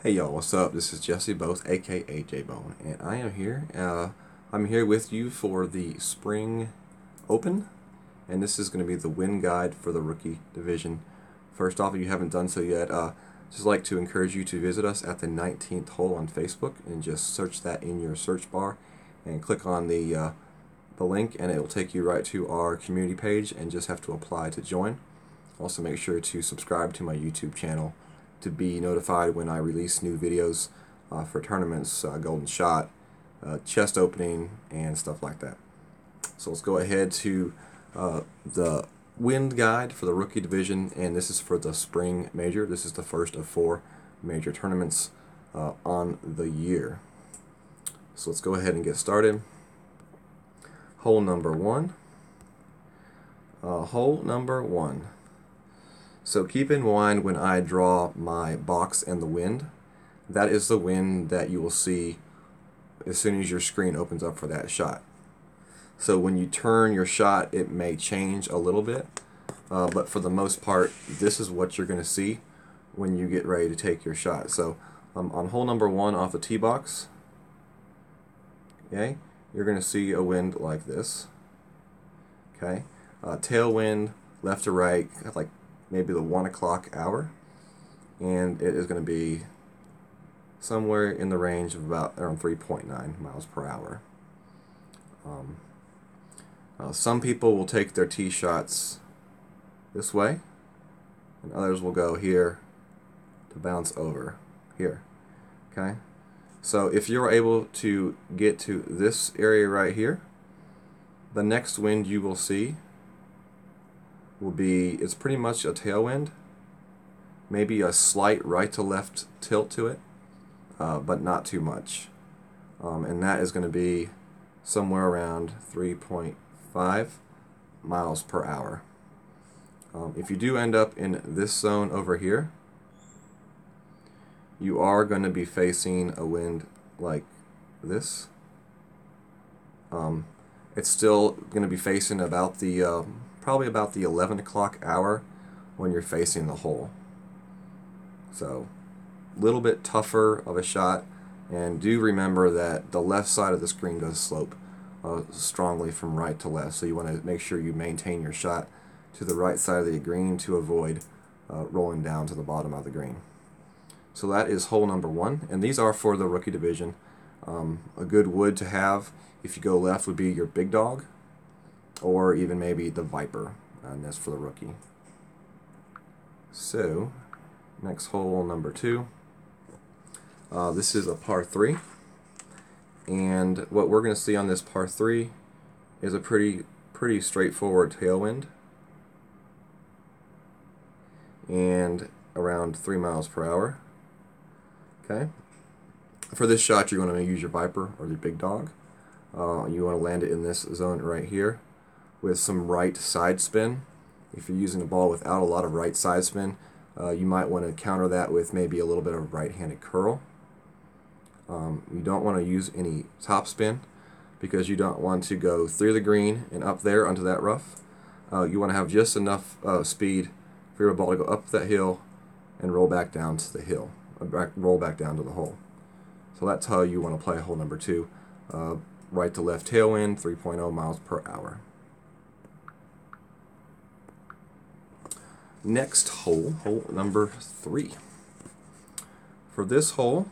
Hey y'all, what's up? This is Jesse Both, aka J-Bone, and I am here. I'm here with you for the Spring Open, and this is going to be the win guide for the rookie division. First off, if you haven't done so yet, just like to encourage you to visit us at the 19th hole on Facebook and just search that in your search bar and click on the link, and it will take you right to our community page, and just have to apply to join. Also, make sure to subscribe to my YouTube channel to be notified when I release new videos for tournaments, golden shot, chest opening, and stuff like that. So let's go ahead to the wind guide for the rookie division, and this is for the spring major. This is the first of 4 major tournaments on the year. So let's go ahead and get started. Hole number 1. Hole number 1. So keep in mind when I draw my box and the wind, that is the wind that you will see as soon as your screen opens up for that shot. So when you turn your shot, it may change a little bit, but for the most part, this is what you're going to see when you get ready to take your shot. So on hole number 1 off the tee box, okay, you're going to see a wind like this. Okay, tailwind left to right, like maybe the 1 o'clock hour, and it is going to be somewhere in the range of about around 3.9 miles per hour. Some people will take their tee shots this way, and others will go here to bounce over here. Okay, so if you're able to get to this area right here, the next wind you will see will be, it's pretty much a tailwind, maybe a slight right to left tilt to it, but not too much. And that is going to be somewhere around 3.5 miles per hour. If you do end up in this zone over here, you are going to be facing a wind like this. It's still going to be facing about the probably about the 11 o'clock hour when you're facing the hole. So a little bit tougher of a shot, and do remember that the left side of the screen does slope strongly from right to left, so you want to make sure you maintain your shot to the right side of the green to avoid rolling down to the bottom of the green. So that is hole number 1, and these are for the rookie division. A good wood to have if you go left would be your big dog, or even maybe the Viper, and that's for the rookie. So, next hole number 2. This is a par 3, and what we're going to see on this par 3 is a pretty straightforward tailwind, and around 3 miles per hour. Okay. For this shot, you're going to use your Viper or your big dog. You want to land it in this zone right here with some right side spin. If you're using a ball without a lot of right side spin, you might want to counter that with maybe a little bit of right-handed curl. You don't want to use any top spin because you don't want to go through the green and up there onto that rough. You want to have just enough speed for your ball to go up that hill and roll back down to the hill, roll back down to the hole. So that's how you want to play hole number 2. Right to left tailwind, 3.0 miles per hour. Next hole, hole number 3. For this hole,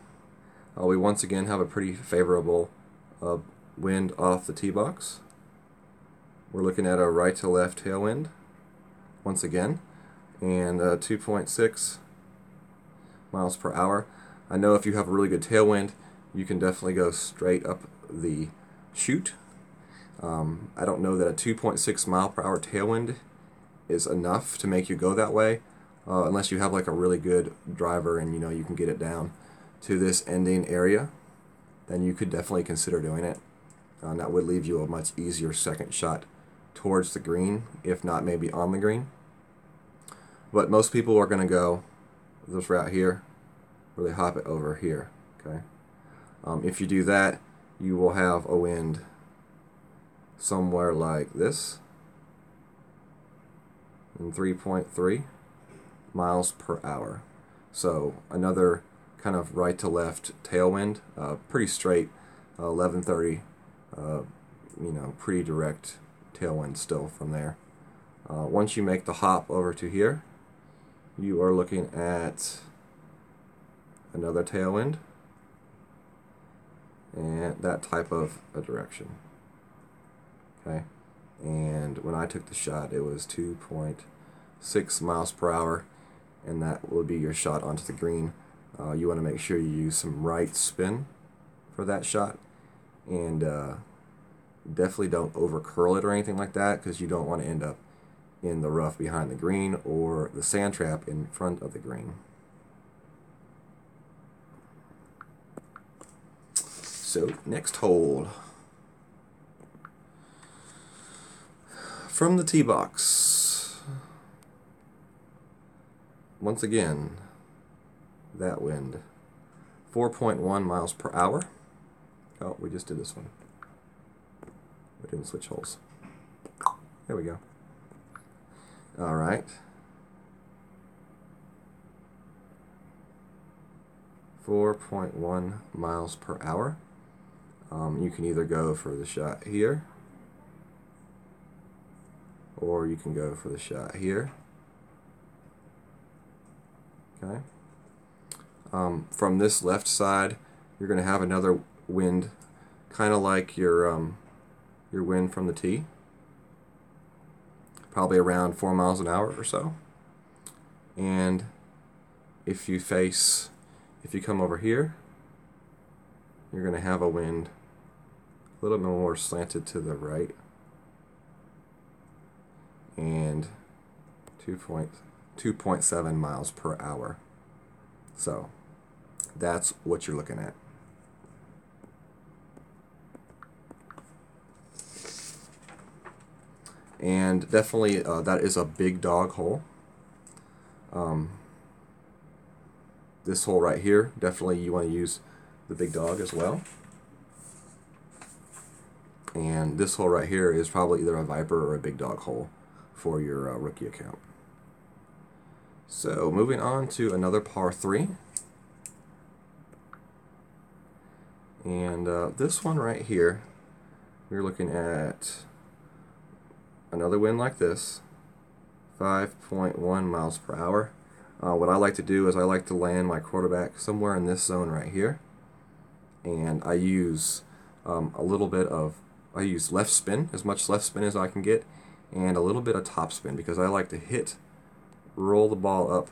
we once again have a pretty favorable wind off the tee box. We're looking at a right to left tailwind once again, and 2.6 miles per hour. I know if you have a really good tailwind, you can definitely go straight up the chute. I don't know that a 2.6 mile per hour tailwind is enough to make you go that way, unless you have like a really good driver and you can get it down to this ending area. Then you could definitely consider doing it. That would leave you a much easier second shot towards the green, if not maybe on the green. But most people are going to go this route here, where they hop it over here. Okay. If you do that, you will have a wind somewhere like this, and 3.3 miles per hour. So another kind of right to left tailwind, pretty straight, 1130, pretty direct tailwind still from there. Once you make the hop over to here, you are looking at another tailwind and that type of a direction. Okay, and when I took the shot, it was 2.6 miles per hour, and that will be your shot onto the green. You want to make sure you use some right spin for that shot, and definitely don't over curl it or anything like that, because you don't want to end up in the rough behind the green or the sand trap in front of the green. So next hole. From the tee box, once again, that wind, 4.1 miles per hour. Oh, we just did this one. We didn't switch holes. There we go. All right. 4.1 miles per hour. You can either go for the shot here, or you can go for the shot here. Okay. From this left side, you're going to have another wind, kind of like your wind from the tee, probably around 4 miles an hour or so. And if you come over here, you're going to have a wind a little bit more slanted to the right, and 2.7 miles per hour. So that's what you're looking at. And definitely that is a big dog hole. This hole right here, definitely you want to use the big dog as well. And this hole right here is probably either a Viper or a big dog hole for your rookie account. So moving on to another par 3. And this one right here, we're looking at another wind like this, 5.1 miles per hour. What I like to do is I like to land my quarterback somewhere in this zone right here, and I use I use left spin, as much left spin as I can get, and a little bit of top spin, because I like to roll the ball up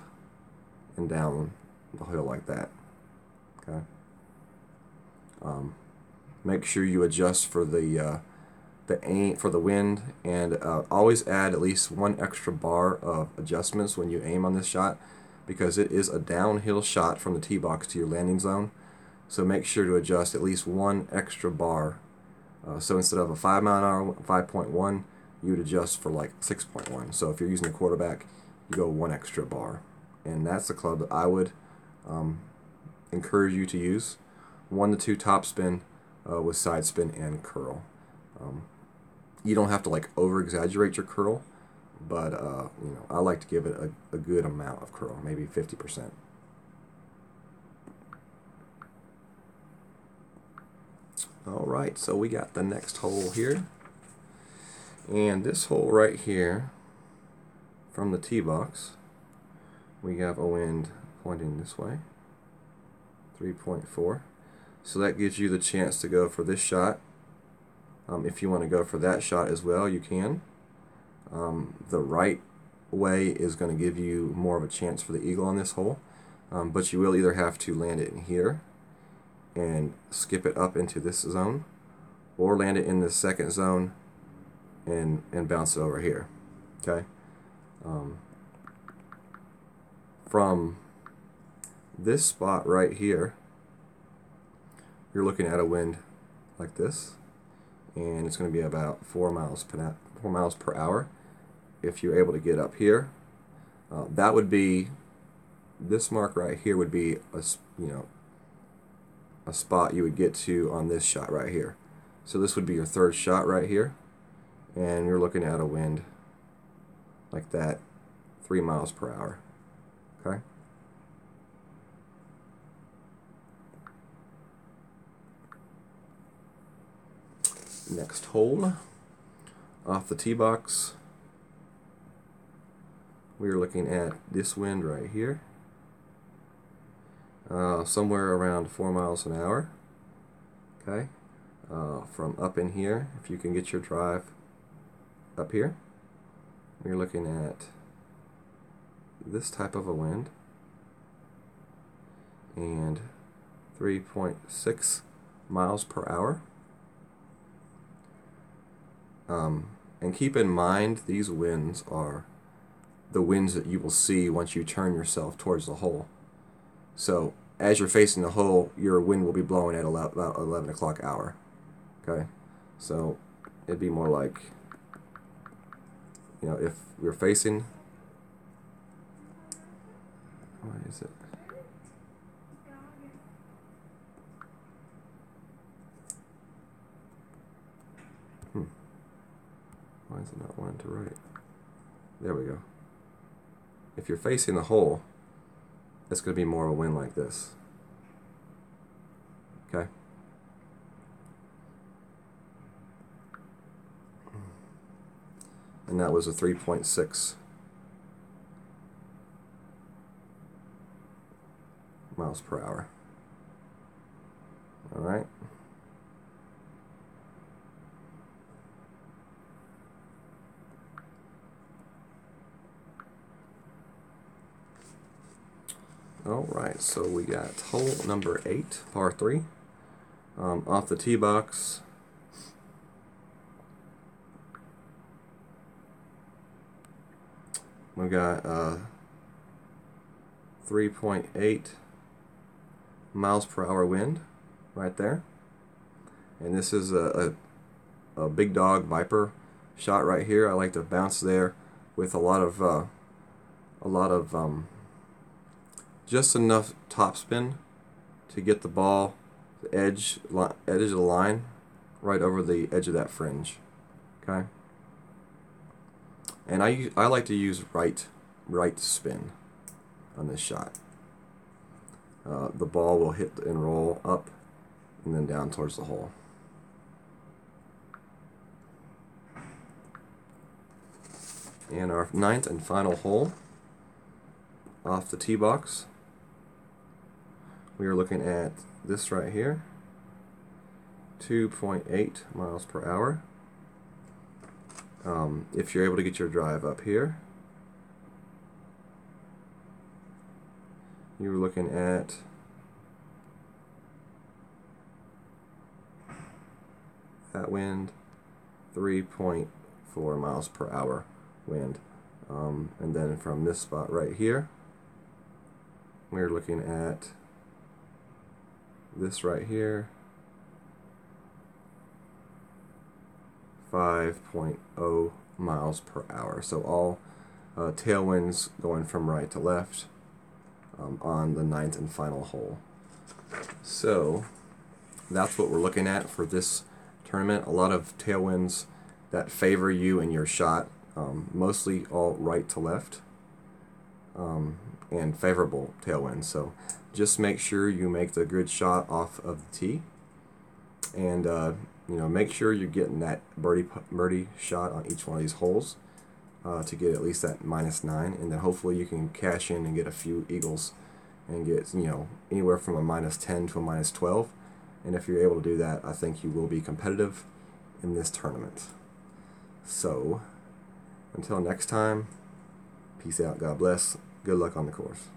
and down the hill like that. Okay. Make sure you adjust for the aim for the wind, and always add at least 1 extra bar of adjustments when you aim on this shot, because it is a downhill shot from the tee box to your landing zone. So make sure to adjust at least 1 extra bar. So instead of a 5 mile an hour, 5.1, you would adjust for like 6.1. So if you're using a quarterback, you go 1 extra bar, and that's the club that I would encourage you to use. 1 to 2 top spin with side spin and curl. You don't have to like over exaggerate your curl, but I like to give it a good amount of curl, maybe 50%. Alright, so we got the next hole here, and this hole right here from the tee box, we have a wind pointing this way, 3.4. So that gives you the chance to go for this shot. If you want to go for that shot as well, you can. The right way is going to give you more of a chance for the eagle on this hole, but you will either have to land it in here and skip it up into this zone, or land it in the second zone and bounce it over here. Okay. From this spot right here, you're looking at a wind like this, and it's going to be about 4 miles per hour. If you're able to get up here, that would be, this mark right here would be a spot you would get to on this shot right here. So this would be your third shot right here, and you're looking at a wind like that, 3 miles per hour. Okay. next hole off the tee box, we are looking at this wind right here, somewhere around 4 miles an hour. Okay, from up in here, if you can get your drive up here, we're looking at this type of a wind and 3.6 miles per hour. And keep in mind, these winds are the winds that you will see once you turn yourself towards the hole. So as you're facing the hole, your wind will be blowing at about 11 o'clock hour. Okay, so it'd be more like, you know, if we're facing, why is it? Why is it not wanting to write? There we go. If you're facing the hole, it's going to be more of a wind like this. Okay? And that was a 3.6 miles per hour. All right? Alright, so we got hole number 8, par 3, off the tee box. We got 3.8 miles per hour wind right there, and this is a big dog Viper shot right here. I like to bounce there with a lot of just enough topspin to get the ball, the edge of the line, right over the edge of that fringe. Okay. And I like to use right spin on this shot. The ball will hit and roll up and then down towards the hole. And our 9th and final hole off the tee box, we are looking at this right here, 2.8 miles per hour. If you're able to get your drive up here, you're looking at that wind, 3.4 miles per hour wind. And then from this spot right here, we're looking at this right here, 5.0 miles per hour. So all tailwinds going from right to left on the 9th and final hole. So that's what we're looking at for this tournament. A lot of tailwinds that favor you in your shot, mostly all right to left, and favorable tailwinds. So just make sure you make the good shot off of the tee, and you know, make sure you're getting that birdie shot on each one of these holes to get at least that -9, and then hopefully you can cash in and get a few eagles and get, you know, anywhere from a -10 to a -12. And if you're able to do that, I think you will be competitive in this tournament. So until next time, peace out, God bless, good luck on the course.